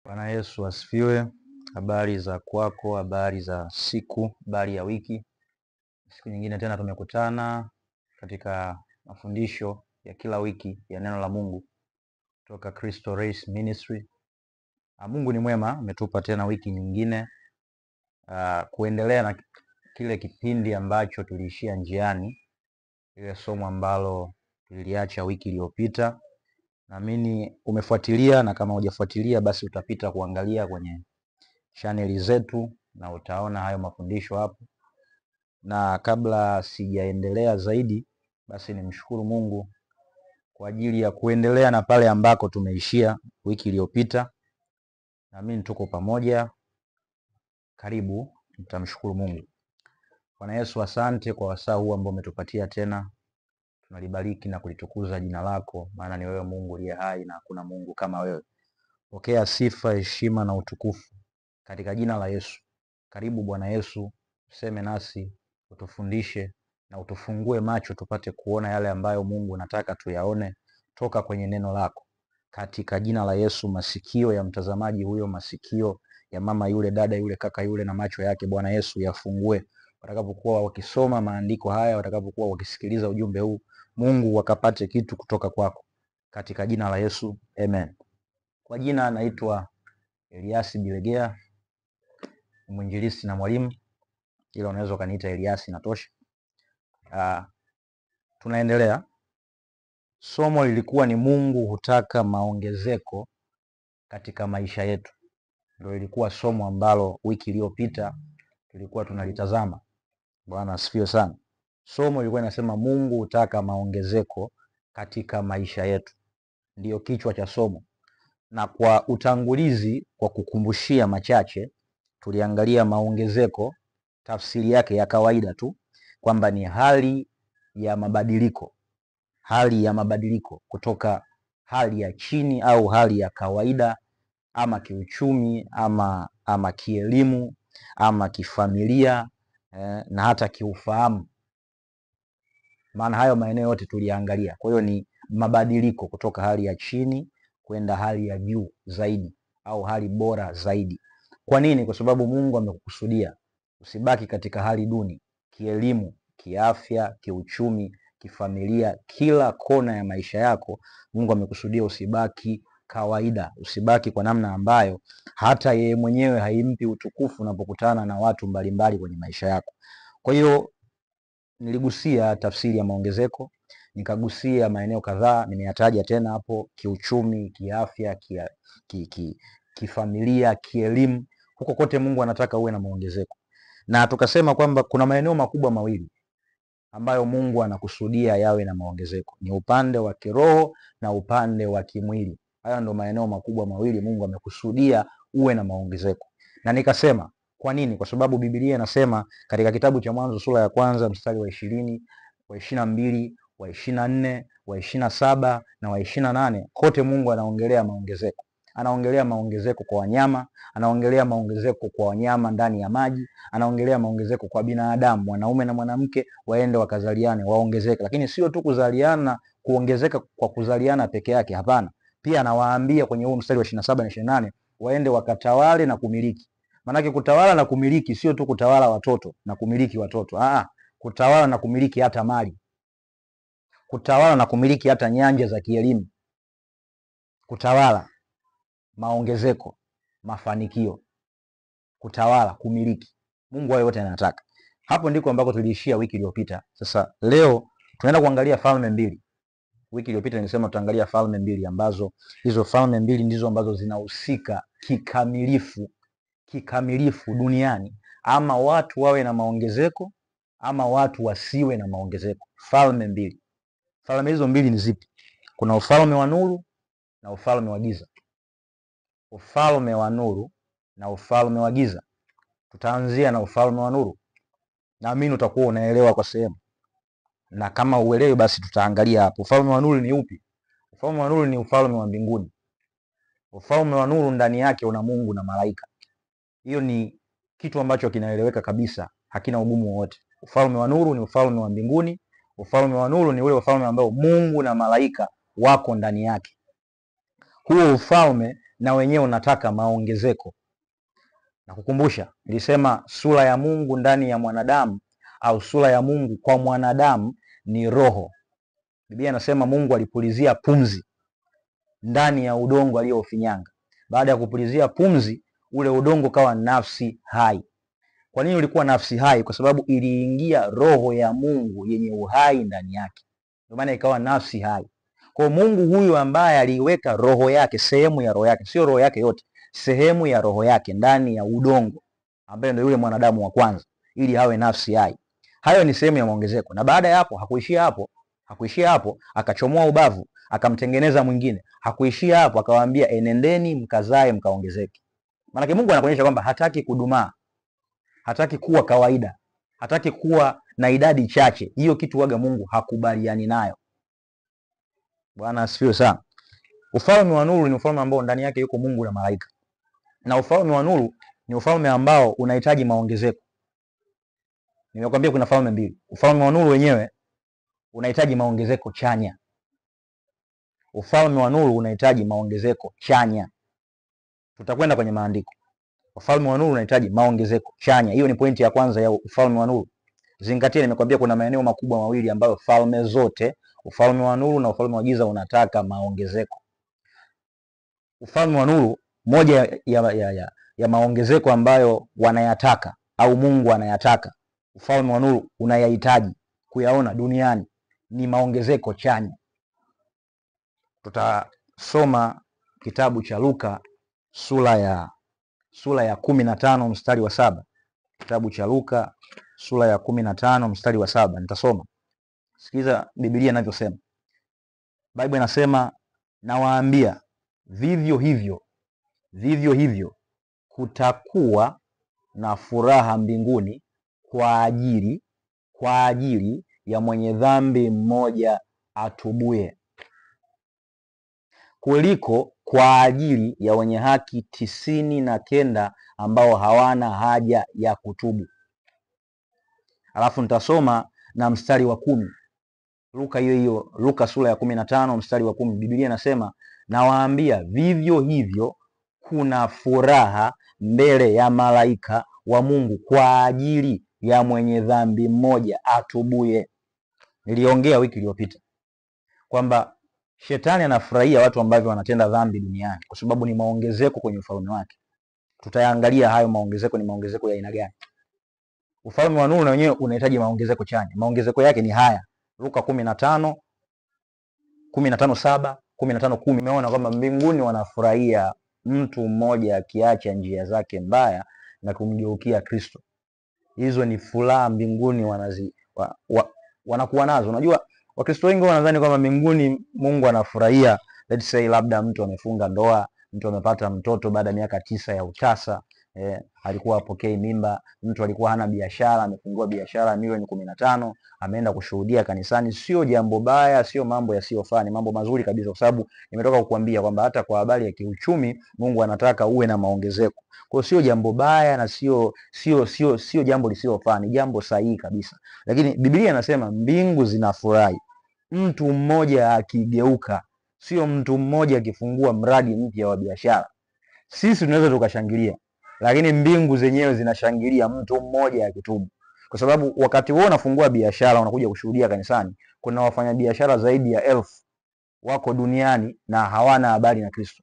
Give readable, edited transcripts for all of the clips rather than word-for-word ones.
Bwana Yesu asifiwe. Habari za kwako, habari za siku, habari ya wiki. Siku nyingine tena tumekutana katika mafundisho ya kila wiki ya neno la Mungu kutoka Kristo Race Ministry. Mungu ni mwema, ametupa tena wiki nyingine kuendelea na kile kipindi ambacho tuliishia njiani, ile somo ambalo tuliliacha wiki iliyopita. Naamini umefuatilia, na kama hujafuatilia basi utapita kuangalia kwenye chaneli zetu na utaona hayo mafundisho hapo. Na kabla sijaendelea zaidi, basi nimshukuru Mungu kwa ajili ya kuendelea na pale ambako tumeishia wiki iliyopita. Naamini tuko pamoja. Karibu, nitamshukuru Mungu. Bwana Yesu, asante kwa wasaa huu ambao umetupatia tena. Tunalibariki na kulitukuza jina lako, maana ni wewe Mungu uliye hai na hakuna Mungu kama wewe. Pokea sifa, heshima na utukufu katika jina la Yesu. Karibu Bwana Yesu, useme nasi, utufundishe na utufungue macho tupate kuona yale ambayo Mungu nataka tuyaone toka kwenye neno lako. Katika jina la Yesu, masikio ya mtazamaji huyo, masikio ya mama yule, dada yule, kaka yule na macho yake Bwana Yesu yafungue. Watakapokuwa wakisoma maandiko haya, watakapokuwa wakisikiliza ujumbe huu, Mungu wakapate kitu kutoka kwako. Katika jina la Yesu, amen. Kwa jina naitwa Eliasi Bilegea, mwinjilisti na mwalimu, ila unaweza kaniita Eliasi natosha. Tunaendelea. Somo lilikuwa ni Mungu hutaka maongezeko katika maisha yetu. Ndio ilikuwa somo ambalo wiki iliyopita tulikuwa tunalitazama. Bwana asifiwe sana. Somo lilikuwa linasema Mungu hutaka maongezeko katika maisha yetu. Ndiyo kichwa cha somo. Na kwa utangulizi, kwa kukumbushia machache, tuliangalia maongezeko, tafsiri yake ya kawaida tu, kwamba ni hali ya mabadiliko. Hali ya mabadiliko kutoka hali ya chini au hali ya kawaida, ama kiuchumi, ama kielimu, ama kifamilia, na hata kiufahamu. Maana hayo maeneo yote tuliangalia. Kwa hiyo ni mabadiliko kutoka hali ya chini kwenda hali ya juu zaidi au hali bora zaidi. Kwa nini? Kwa sababu Mungu amekukusudia usibaki katika hali duni, kielimu, kiafya, kiuchumi, kifamilia, kila kona ya maisha yako. Mungu amekusudia usibaki kawaida, usibaki kwa namna ambayo hata yeye mwenyewe haimpi utukufu unapokutana na watu mbalimbali kwenye maisha yako. Kwa hiyo niligusia tafsiri ya maongezeko, nikagusia maeneo kadhaa, nimeyataja tena hapo: kiuchumi, kiafya, kifamilia, kielimu. Huko kote Mungu anataka uwe na maongezeko. Na tukasema kwamba kuna maeneo makubwa mawili ambayo Mungu anakusudia yawe na maongezeko. Ni upande wa kiroho na upande wa kimwili. Haya ndio maeneo makubwa mawili Mungu amekusudia uwe na maongezeko. Na nikasema kwa nini? Kwa sababu Biblia inasema katika kitabu cha Mwanzo sura ya 1 mstari wa 20, wa 22, wa 24, wa 27 na wa 28, kote Mungu anaongelea maongezeko. Anaongelea maongezeko kwa wanyama, anaongelea maongezeko kwa wanyama ndani ya maji, anaongelea maongezeko kwa binadamu, mwanaume na mwanamke waende wakazaliane, waongezeke. Lakini sio tu kuzaliana, kuongezeka kwa kuzaliana peke yake, hapana. Pia anawaambia kwenye huo mstari wa 27 na 28 waende wakatawale na kumiliki. Manake kutawala na kumiliki sio tu kutawala watoto na kumiliki watoto. Kutawala na kumiliki hata mali. Kutawala na kumiliki hata nyanja za kielimu. Kutawala, maongezeko, mafanikio. Kutawala, kumiliki. Mungu hayo yote anataka. Hapo ndiko ambako tuliishia wiki iliyopita. Sasa leo tunaenda kuangalia falme mbili. Wiki iliyopita nilisema tutaangalia falme mbili ambazo hizo falme mbili ndizo ambazo zinahusika kikamilifu duniani, ama watu wawe na maongezeko ama watu wasiwe na maongezeko. Falme mbili. Falme hizo mbili ni zipi? Kuna ufalme wa nuru na ufalme wa giza. Ufalme wa nuru na ufalme wa giza. Tutaanzia na ufalme wa nuru. Naamini utakuwa unaelewa kwa sehemu. Na kama uelewe basi tutaangalia hapo. Ufalme wa nuru ni upi? Ufalme wa nuru ni ufalme wa mbinguni. Ufalme wa nuru ndani yake una Mungu na malaika. Hiyo ni kitu ambacho kinaeleweka kabisa, hakina ugumu wowote. Ufalme wa nuru ni ufalme wa mbinguni. Ufalme wa nuru ni ule ufalme ambao Mungu na malaika wako ndani yake. Huo ufalme na wenyewe unataka maongezeko. Na kukumbusha, nilisema sura ya Mungu ndani ya mwanadamu au sura ya Mungu kwa mwanadamu ni roho. Biblia inasema Mungu alipulizia pumzi ndani ya udongo aliofinyanga. Baada ya kupulizia pumzi, ule udongo kawa nafsi hai. Kwa nini ulikuwa nafsi hai? Kwa sababu iliingia roho ya Mungu yenye uhai ndani yake, ndio maana ikawa nafsi hai. Kwa Mungu huyu ambaye aliweka roho yake, sehemu ya roho yake, sio roho yake yote, sehemu ya roho yake ndani ya udongo, ambaye ndio yule mwanadamu wa kwanza, ili awe nafsi hai. Hayo ni sehemu ya maongezeko. Na baada ya hapo hakuishia hapo, akachomoa ubavu, akamtengeneza mwingine. Hakuishia hapo, akawaambia enendeni mkazae mkaongezeke. Maana Mungu anakuonyesha kwamba hataki kudumaa, hataki kuwa kawaida, hataki kuwa na idadi chache. Hiyo kitu waga Mungu hakubaliani nayo. Bwana asifiwe sana. Ufalme wa nuru ni ufalme ambao ndani yake yuko Mungu na malaika. Na ufalme wa nuru ni ufalme ambao unahitaji maongezeko. Nimekwambia kuna falme mbili. Ufalme wa nuru wenyewe unahitaji maongezeko chanya. Ufalme wa nuru unahitaji maongezeko chanya. Tutakwenda kwenye maandiko. Ufalme wa nuru unahitaji maongezeko chanya. Hiyo ni pointi ya kwanza ya ufalme wa nuru. Zingatia, nimekwambia kuna maeneo makubwa mawili ambayo falme zote, ufalme wa nuru na ufalme wa giza, unataka maongezeko. Ufalme wa nuru, moja ya maongezeko ambayo wanayataka au Mungu anayataka, ufalme wa nuru unayahitaji kuyaona duniani ni maongezeko chanya. Tutasoma kitabu cha Luka sura ya 15 mstari wa 7. Kitabu cha Luka sura ya 15 mstari wa 7. Nitasoma. Sikiza Biblia inavyosema. Biblia inasema, nawaambia vivyo hivyo kutakuwa na furaha mbinguni kwa ajili ya mwenye dhambi mmoja atubuye, kuliko kwa ajili ya wenye haki 99 ambao hawana haja ya kutubu. Alafu nitasoma na mstari wa 10. Luka sura ya 15 mstari wa 10. Biblia inasema, nawaambia vivyo hivyo kuna furaha mbele ya malaika wa Mungu kwa ajili ya mwenye dhambi mmoja atubuye. Niliongea wiki iliyopita kwamba Shetani anafurahia watu ambao wanatenda dhambi duniani kwa sababu ni maongezeko kwenye ufalme wake. Tutayaangalia hayo maongezeko ni maongezeko ya aina gani. Ufalme wa nuru na wenyewe unahitaji maongezeko chanya. Maongezeko yake ni haya. Luka 15:7, 15:10. Umeona kwamba mbinguni wanafurahia mtu mmoja akiacha njia zake mbaya na kumgeukia Kristo. Hizo ni furaha mbinguni wanakuwa nazo. Unajua Wakristo wengi wanadhani kwamba mbinguni Mungu anafurahia, let's say labda mtu amefunga ndoa, mtu amepata mtoto baada ya miaka 9 ya utasa, alikuwa apokei mimba, mtu alikuwa hana biashara, amefungua biashara milioni 15, ameenda kushuhudia kanisani. Sio jambo baya, sio mambo yasiyofaa, ni mambo mazuri kabisa, kwa sababu nimetoka kukuambia kwamba hata kwa habari ya kiuchumi Mungu anataka uwe na maongezeko. Kwa hiyo sio jambo baya na sio jambo lisiyofaa, ni jambo sahihi kabisa. Lakini Biblia inasema mbingu zinafurahi mtu mmoja akigeuka, sio mtu mmoja akifungua mradi mpya wa biashara. Sisi tunaweza tukashangilia, lakini mbingu zenyewe zinashangilia mtu mmoja akitubu. Kwa sababu wakati wewe unafungua biashara, unakuja kushuhudia kanisani, kuna wafanyabiashara zaidi ya 1000 wako duniani na hawana habari na Kristo,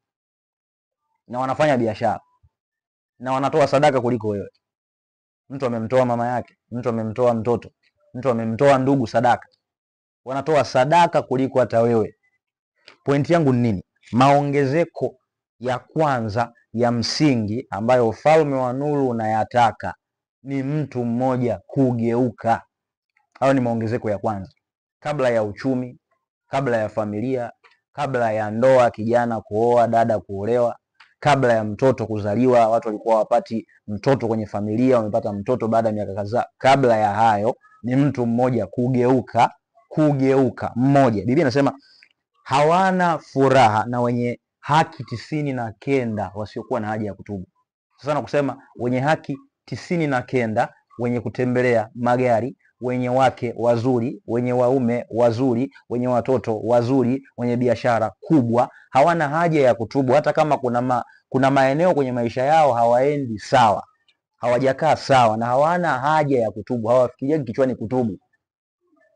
na wanafanya biashara na wanatoa sadaka kuliko wewe. Mtu amemtoa mama yake, mtu amemtoa mtoto, mtu amemtoa ndugu sadaka, wanatoa sadaka kuliko hata wewe. Pointi yangu ni nini? Maongezeko ya kwanza ya msingi ambayo ufalme wa nuru unayataka ni mtu mmoja kugeuka. Hayo ni maongezeko ya kwanza, kabla ya uchumi, kabla ya familia, kabla ya ndoa, kijana kuoa, dada kuolewa, kabla ya mtoto kuzaliwa. Watu walikuwa wapati mtoto kwenye familia, wamepata mtoto baada ya miaka kadhaa. Kabla ya hayo ni mtu mmoja kugeuka mmoja. Biblia inasema hawana furaha na wenye haki 99 wasiokuwa na haja ya kutubu. Sasa na kusema wenye haki 99 wenye kutembelea magari, wenye wake wazuri, wenye waume wazuri, wenye watoto wazuri, wenye biashara kubwa, hawana haja ya kutubu. Hata kama kuna maeneo kwenye maisha yao hawaendi sawa, hawajakaa sawa, na hawana haja ya kutubu, hawafikirii kichwani kutubu.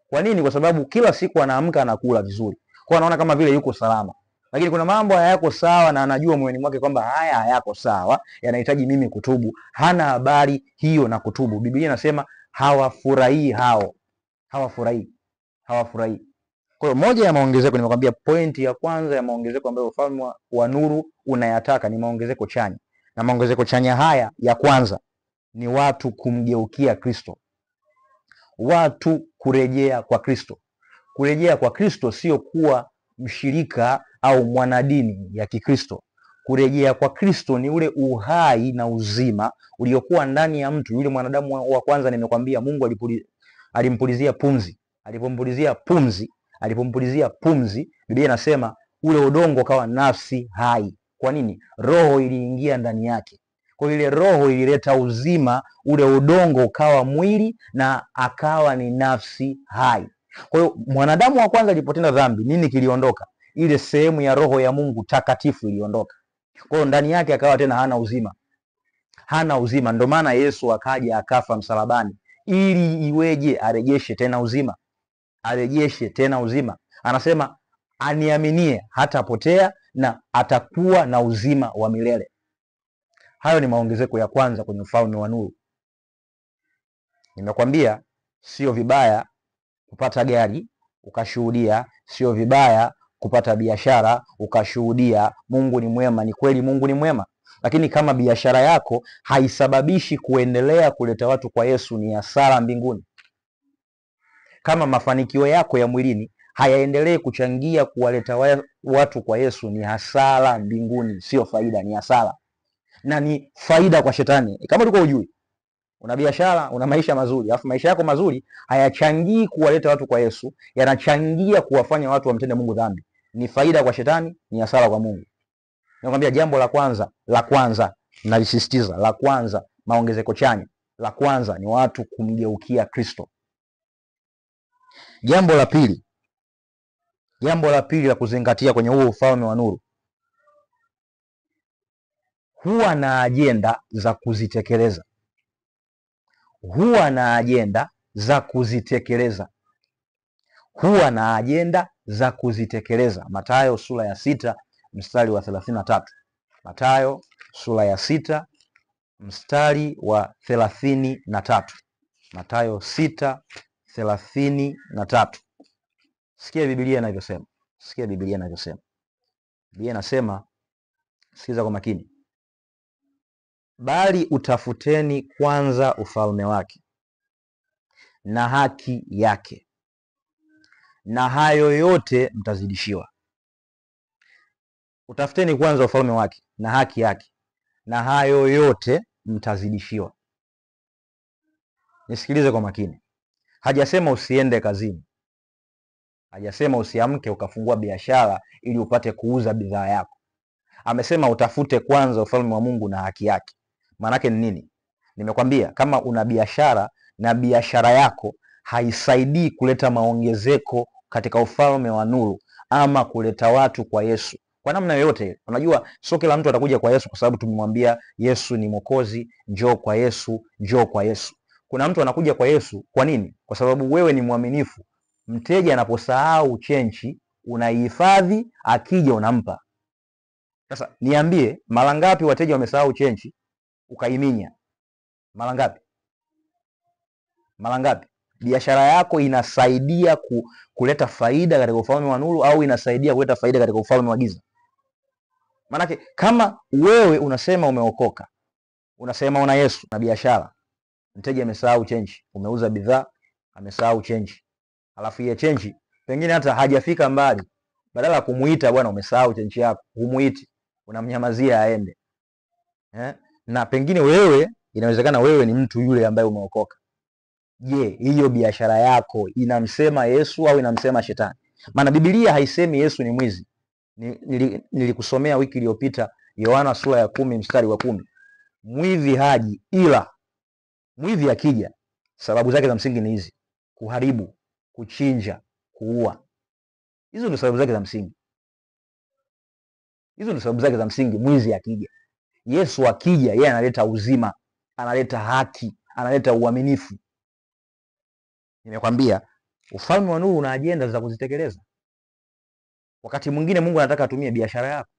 Kwa nini? Kwa sababu kila siku anaamka anakula vizuri, kwa anaona kama vile yuko salama. Lakini kuna mambo hayako sawa na anajua moyoni mwake kwamba haya hayako sawa, yanahitaji mimi kutubu. Hana habari hiyo na kutubu. Biblia inasema hawafurahii hao, hawafurahii. Kwa hiyo moja ya maongezeko, nimekwambia pointi ya kwanza ya maongezeko ambayo ufalme wa nuru unayataka ni maongezeko chanya, na maongezeko chanya haya ya kwanza ni watu kumgeukia Kristo, watu kurejea kwa Kristo. Kurejea kwa Kristo sio kuwa mshirika au mwanadini ya Kikristo. Kurejea kwa Kristo ni ule uhai na uzima uliokuwa ndani ya mtu yule. Mwanadamu wa kwanza, nimekwambia Mungu alimpulizia pumzi. Alipompulizia pumzi, Biblia inasema ule udongo kawa nafsi hai. Kwa nini? Roho iliingia ndani yake. Kwa ile roho ilileta uzima, ule udongo ukawa mwili na akawa ni nafsi hai. Kwa hiyo mwanadamu wa kwanza alipotenda dhambi, nini kiliondoka? Ile sehemu ya roho ya Mungu takatifu iliondoka. Kwa hiyo ndani yake akawa tena hana uzima. Ndio maana Yesu akaja akafa msalabani, ili iweje? Arejeshe tena uzima. Anasema aniaminie hatapotea na atakuwa na uzima wa milele. Hayo ni maongezeko ya kwanza kwenye ufalme wa nuru. Nimekwambia sio vibaya kupata gari ukashuhudia, sio vibaya kupata biashara ukashuhudia. Mungu ni mwema. Ni kweli Mungu ni mwema, lakini kama biashara yako haisababishi kuendelea kuleta watu kwa Yesu, ni hasara mbinguni. Kama mafanikio yako ya mwilini hayaendelee kuchangia kuwaleta watu kwa Yesu, ni hasara mbinguni, sio faida, ni hasara. Na ni faida kwa shetani. Kama ulikuwa hujui, una biashara, una maisha mazuri, alafu maisha yako mazuri hayachangii kuwaleta watu kwa Yesu, yanachangia kuwafanya watu wamtende Mungu dhambi, ni faida kwa shetani, ni hasara kwa Mungu. Nakwambia jambo la kwanza nalisisitiza, la kwanza, maongezeko chanya, la kwanza ni watu kumgeukia Kristo. Jambo la pili la kuzingatia kwenye huo ufalme wa nuru, huwa na ajenda za kuzitekeleza. Mathayo sura ya 6 mstari wa 33. Mathayo sura ya 6 mstari wa 33. Mathayo 6:33. Sikia Biblia inavyosema. Biblia inasema, sikiza kwa makini: bali utafuteni kwanza ufalme wake na haki yake, na hayo yote mtazidishiwa. Utafuteni kwanza ufalme wake na haki yake, na hayo yote mtazidishiwa. Nisikilize kwa makini. Hajasema usiende kazini, hajasema usiamke ukafungua biashara ili upate kuuza bidhaa yako. Amesema utafute kwanza ufalme wa Mungu na haki yake. Maanake ni nini? Nimekwambia kama una biashara na biashara yako haisaidii kuleta maongezeko katika ufalme wa nuru ama kuleta watu kwa Yesu kwa namna yoyote. Unajua sio kila mtu atakuja kwa Yesu kwa sababu tumemwambia Yesu ni Mwokozi, njoo kwa Yesu, njoo kwa Yesu. Kuna mtu anakuja kwa Yesu kwa nini? Kwa sababu wewe ni mwaminifu. Mteja anaposahau chenchi unaihifadhi, akija unampa. Sasa niambie, mara ngapi wateja wamesahau chenchi ukaiminya? Mara ngapi? Biashara yako inasaidia kuleta faida katika ufalme wa nuru au inasaidia kuleta faida katika ufalme wa giza? Maanake kama wewe unasema umeokoka, unasema una Yesu na biashara, mteja amesahau chenchi, umeuza bidhaa, amesahau chenchi, alafu ile chenchi pengine hata hajafika mbali, badala ya kumuita bwana umesahau chenchi yako, humuiti, unamnyamazia aende. Na pengine wewe, inawezekana wewe ni mtu yule ambaye umeokoka. Je, hiyo biashara yako inamsema Yesu au inamsema shetani? Maana Biblia haisemi Yesu ni mwizi. Nilikusomea wiki iliyopita Yohana sura ya 10 mstari wa 10. Mwivi haji, ila mwivi akija sababu zake za msingi ni hizi: kuharibu, kuchinja, kuua. Hizo ndio sababu zake za msingi. Hizo ndio sababu zake za msingi. Mwizi akija, Yesu akija, yeye analeta uzima, analeta haki, analeta uaminifu. Nimekwambia ufalme wa nuru una ajenda za kuzitekeleza. Wakati mwingine Mungu anataka atumie biashara yako.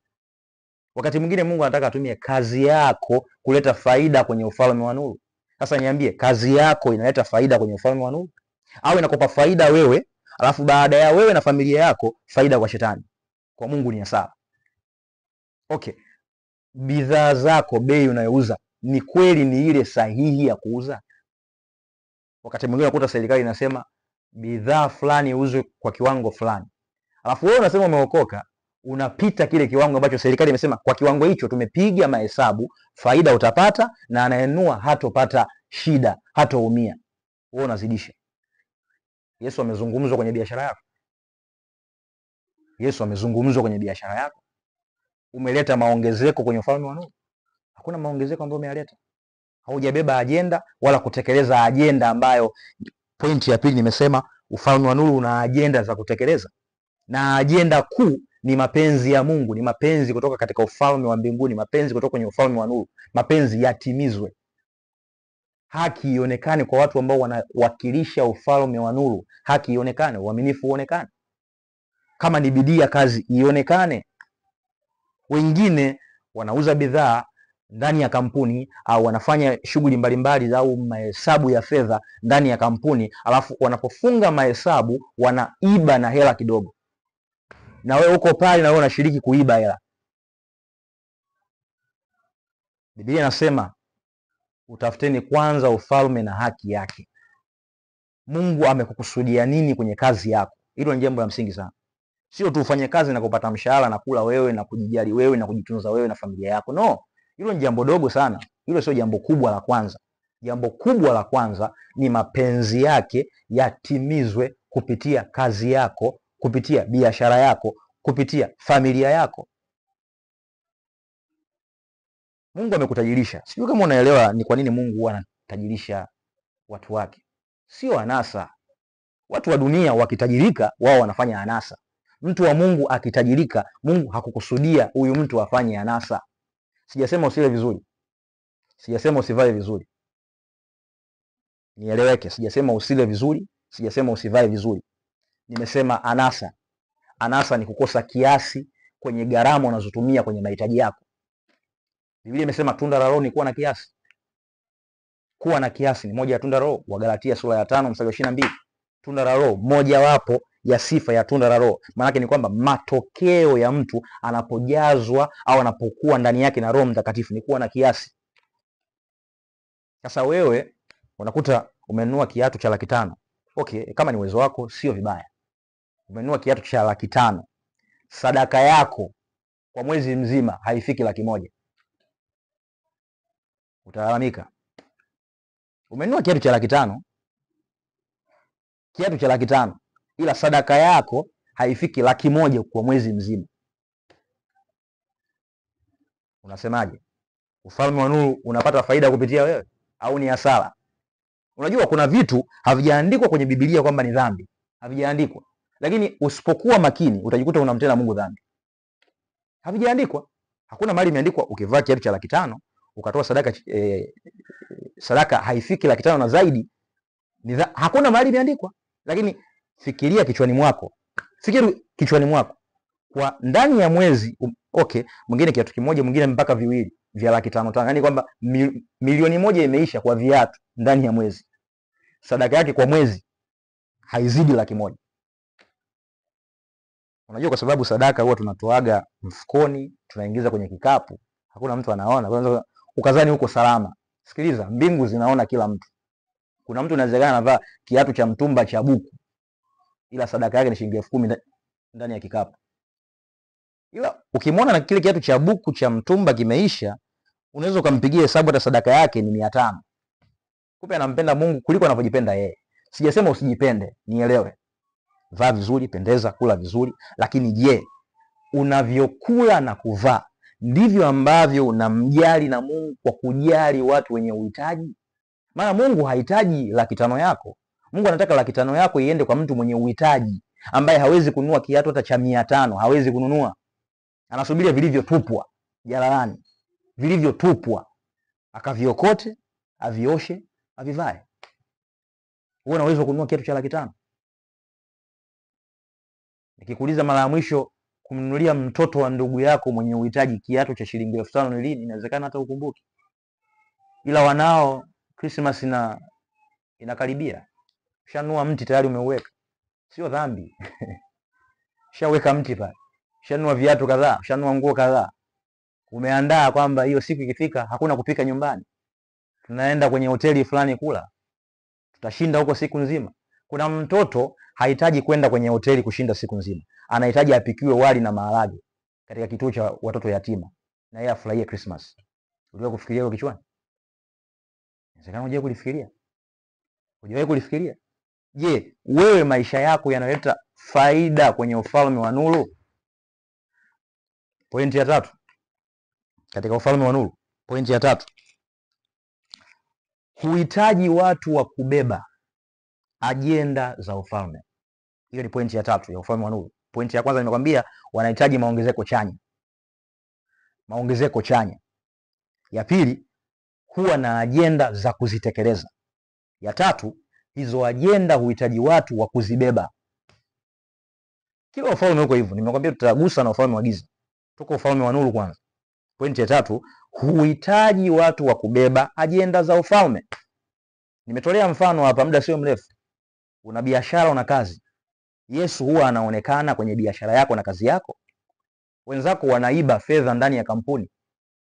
Wakati mwingine Mungu anataka atumie kazi yako kuleta faida kwenye ufalme wa nuru. Sasa niambie, kazi yako inaleta faida kwenye ufalme wa nuru au inakupa faida wewe, alafu baada ya wewe na familia yako faida kwa shetani? Kwa Mungu ni hasara. Okay. Bidhaa zako, bei unayouza ni kweli ni ile sahihi ya kuuza? Wakati mwingine unakuta serikali inasema bidhaa fulani uzwe kwa kiwango fulani, alafu wewe unasema umeokoka, unapita kile kiwango ambacho serikali imesema kwa kiwango hicho tumepiga mahesabu, faida utapata na anayenunua hatopata shida, hatoumia. Wewe unazidisha. Yesu amezungumzwa kwenye biashara yako? Yesu amezungumzwa kwenye biashara yako? Umeleta maongezeko kwenye ufalme wa nuru? Hakuna maongezeko ambayo umeleta. Haujabeba ajenda wala kutekeleza ajenda ambayo, pointi ya pili nimesema ufalme wa nuru una ajenda za kutekeleza, na ajenda kuu ni mapenzi ya Mungu, ni mapenzi kutoka katika ufalme wa mbinguni, mapenzi kutoka kwenye ufalme wa nuru, mapenzi yatimizwe, haki ionekane kwa watu ambao wanawakilisha ufalme wa nuru, haki ionekane, uaminifu uonekane, kama ni bidii ya kazi ionekane. Wengine wanauza bidhaa ndani ya kampuni au wanafanya shughuli mbalimbali au mahesabu ya fedha ndani ya kampuni, alafu wanapofunga mahesabu wanaiba na hela kidogo, na wewe uko pale na wewe unashiriki kuiba hela. Biblia inasema utafuteni kwanza ufalme na haki yake. Mungu amekukusudia nini kwenye kazi yako? Hilo ni jambo la msingi sana. Sio tu ufanye kazi na kupata mshahara na kula wewe na kujijali wewe na kujitunza wewe na familia yako. No, hilo ni jambo dogo sana. Hilo sio jambo kubwa la kwanza. Jambo kubwa la kwanza ni mapenzi yake yatimizwe kupitia kazi yako, kupitia biashara yako, kupitia familia yako. Mungu amekutajirisha. Sijui kama unaelewa ni kwa nini Mungu huwa anatajirisha watu wake. Sio anasa. Watu wa dunia wakitajirika, wao wanafanya anasa. Mtu wa Mungu akitajirika, Mungu hakukusudia huyu mtu afanye anasa. Sijasema usile vizuri. Sijasema usivae vizuri. Nieleweke, sijasema usile vizuri, sijasema usivae vizuri. Nimesema anasa. Anasa ni kukosa kiasi kwenye gharama unazotumia kwenye mahitaji yako. Biblia imesema tunda la Roho ni kuwa na kiasi. Kuwa na kiasi ni moja ya tunda la Roho. Wagalatia sura ya 5 mstari wa 22. Tunda la Roho, moja wapo ya sifa ya tunda la Roho. Maana ni kwamba matokeo ya mtu anapojazwa au anapokuwa ndani yake na Roho Mtakatifu ni kuwa na kiasi. Sasa wewe unakuta umenunua kiatu cha 500,000. Okay, kama ni uwezo wako sio vibaya. Umenunua kiatu cha 500,000. Sadaka yako kwa mwezi mzima haifiki 100,000. Utalalamika. Umenunua kiatu cha 500,000. Kiatu cha 500,000, ila sadaka yako haifiki 100,000 kwa mwezi mzima. Unasemaje? Ufalme wa nuru unapata faida kupitia wewe au ni hasara? Unajua kuna vitu havijaandikwa kwenye Biblia kwamba ni dhambi. Havijaandikwa. Lakini usipokuwa makini utajikuta unamtenda Mungu dhambi. Havijaandikwa. Hakuna mahali imeandikwa ukivaa kiatu cha 500,000 ukatoa sadaka sadaka haifiki 500,000 na zaidi. Hakuna mahali imeandikwa. Lakini fikiria kichwani mwako. Fikiri kichwani mwako. Kwa ndani ya mwezi, okay, mwingine kiatu kimoja, mwingine mpaka viwili vya 500,000. Yaani kwamba milioni 1 imeisha kwa viatu ndani ya mwezi. Sadaka yake kwa mwezi haizidi 100,000. Unajua kwa sababu sadaka huwa tunatoaga mfukoni, tunaingiza kwenye kikapu. Hakuna mtu anaona. Kwanza ukazani huko salama. Sikiliza, mbingu zinaona kila mtu. Kuna mtu anawezekana anavaa kiatu cha mtumba cha buku, ila sadaka yake ni shilingi 10,000 ndani ya kikapu. Ila ukimwona na kile kiatu cha buku cha mtumba kimeisha, unaweza ukampigia hesabu hata sadaka yake ni 500. Kumbe anampenda Mungu kuliko anavyojipenda yeye. Sijasema usijipende, nielewe. Vaa vizuri, pendeza, kula vizuri, lakini je, unavyokula na kuvaa ndivyo ambavyo unamjali na Mungu kwa kujali watu wenye uhitaji? Maana Mungu hahitaji 500,000 yako. Mungu anataka 500,000 yako iende kwa mtu mwenye uhitaji, ambaye hawezi kununua kiatu hata cha 500, hawezi kununua. Anasubiria vilivyotupwa jalalani, vilivyotupwa akaviokote, avioshe, avivae. Wewe unaweza kununua kiatu cha 500,000? Nikikuuliza mara ya mwisho kumnunulia mtoto wa ndugu yako mwenye uhitaji kiatu cha shilingi 5,000 ni lini? Inawezekana hata ukumbuki. Ila wanao Christmas inakaribia. Ushanunua mti tayari umeuweka. Sio dhambi. Ushaweka mti pale. Ushanunua viatu kadhaa, ushanunua nguo kadhaa. Umeandaa kwamba hiyo siku ikifika hakuna kupika nyumbani. Tunaenda kwenye hoteli fulani kula. Tutashinda huko siku nzima. Kuna mtoto hahitaji kwenda kwenye hoteli kushinda siku nzima. Anahitaji apikiwe wali na maharage katika kituo cha watoto yatima na yeye afurahie Christmas. Uliwahi kufikiria hiyo kichwani? Inawezekana hujawahi kulifikiria. Hujawahi kulifikiria? Je, wewe maisha yako yanaleta faida kwenye ufalme wa nuru? Pointi ya 3. Katika ufalme wa nuru, pointi ya 3. Huhitaji watu wa kubeba ajenda za ufalme. Hiyo ni pointi ya 3 ya ufalme wa nuru. Pointi ya kwanza nimekwambia wanahitaji maongezeko chanya. Maongezeko chanya. Ya pili, huwa na ajenda za kuzitekeleza. Ya 3, hizo ajenda huhitaji watu wa kuzibeba. Kila ufalme uko hivyo. Nimekwambia tutagusa na ufalme wa giza. Tuko ufalme wa nuru kwanza. Pointi ya 3, huhitaji watu wa kubeba ajenda za ufalme. Nimetolea mfano hapa muda sio mrefu. Una biashara, una kazi. Yesu huwa anaonekana kwenye biashara yako na kazi yako. Wenzako wanaiba fedha ndani ya kampuni.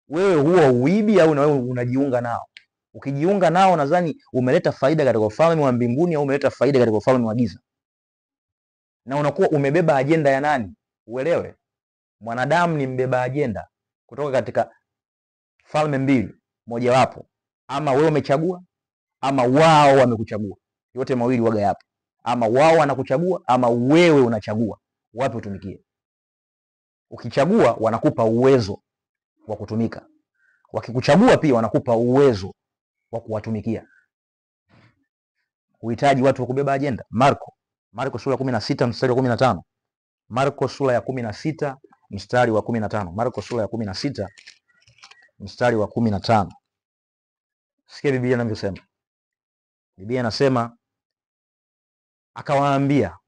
Wewe huwa uibi au na wewe unajiunga nao? Ukijiunga nao nadhani umeleta faida katika ufalme wa mbinguni au umeleta faida katika ufalme wa giza. Na unakuwa umebeba ajenda ya nani? Uelewe. Mwanadamu ni mbeba ajenda kutoka katika falme mbili mojawapo. Ama wewe umechagua ama wao wamekuchagua. Yote mawili waga yapo. Ama wao wanakuchagua ama wewe unachagua wapi utumikie. Ukichagua wanakupa uwezo wa kutumika. Wakikuchagua pia wanakupa uwezo wa kuwatumikia. Uhitaji watu wa kubeba ajenda. Marko sura ya 16 mstari wa 15. Marko sura ya 16 mstari wa 15. Marko sura ya 16 mstari wa 15. Sikia Biblia inavyosema. Biblia inasema akawaambia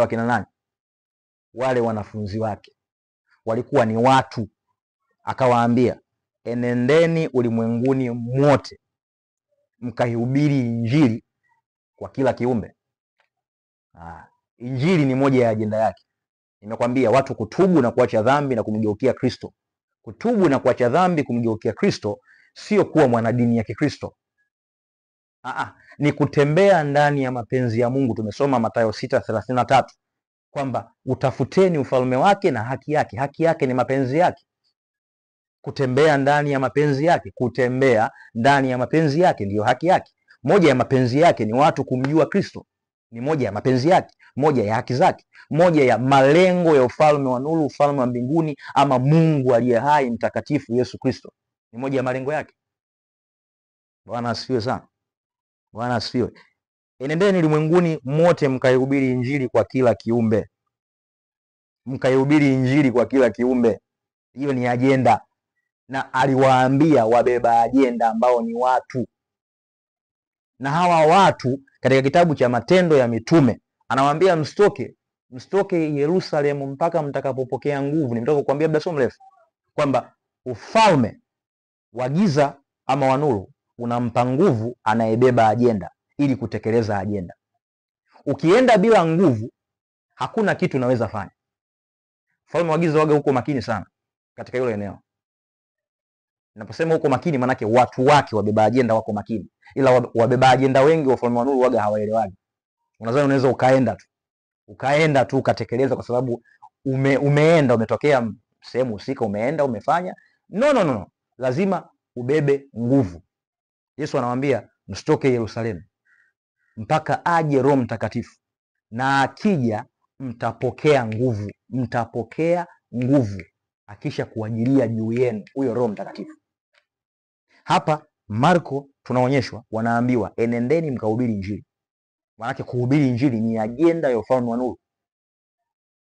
wakina nani? Wale wanafunzi wake. Walikuwa ni watu. Akawaambia, enendeni ulimwenguni mwote mkaihubiri injili kwa kila kiumbe. Injili ni moja ya ajenda yake. Nimekwambia watu kutubu na kuacha dhambi na kumgeukia Kristo. Kutubu na kuacha dhambi, kumgeukia Kristo sio kuwa mwanadini ya Kikristo. Ni kutembea ndani ya mapenzi ya Mungu. Tumesoma Mathayo 6:33 kwamba utafuteni ufalme wake na haki yake. Haki yake ni mapenzi yake. Kutembea ndani ya mapenzi yake. Kutembea ndani ya mapenzi yake ndiyo haki yake. Moja ya mapenzi yake ni watu kumjua Kristo. Ni moja ya mapenzi yake, moja ya haki zake, moja ya malengo ya ufalme wa nuru, ufalme wa mbinguni, ama Mungu aliye hai mtakatifu Yesu Kristo. Ni moja ya malengo yake. Bwana asifiwe sana. Bwana asifiwe. Enendeni ulimwenguni mote mkaihubiri injili kwa kila kiumbe. Mkaihubiri injili kwa kila kiumbe. Hiyo ni ajenda. Na aliwaambia wabeba ajenda ambao ni watu. Na hawa watu katika kitabu cha Matendo ya Mitume anawaambia mstoke Yerusalemu mpaka mtakapopokea nguvu. Nimetoka kukuambia muda sio mrefu kwamba ufalme wa giza ama wa nuru unampa nguvu anayebeba ajenda ili kutekeleza ajenda. Ukienda bila nguvu hakuna kitu unaweza fanya. Ufalme wa giza waga huko makini sana katika hilo eneo. Naposema huko makini manake watu wake wabeba ajenda wako makini. Ila wabeba ajenda wengi wa ufalme wa nuru waga hawaelewani. Unadhani unaweza ukaenda tu ukatekeleza kwa sababu umeenda umetokea sehemu husika, umeenda umefanya. No. Lazima ubebe nguvu. Yesu anawaambia msitoke Yerusalemu mpaka aje Roho Mtakatifu, na akija mtapokea nguvu. Mtapokea nguvu akisha kuajilia juu yenu huyo Roho Mtakatifu. Hapa Marko tunaonyeshwa wanaambiwa enendeni mkahubiri injili. Maana kuhubiri injili ni ajenda ya ufalme wa nuru,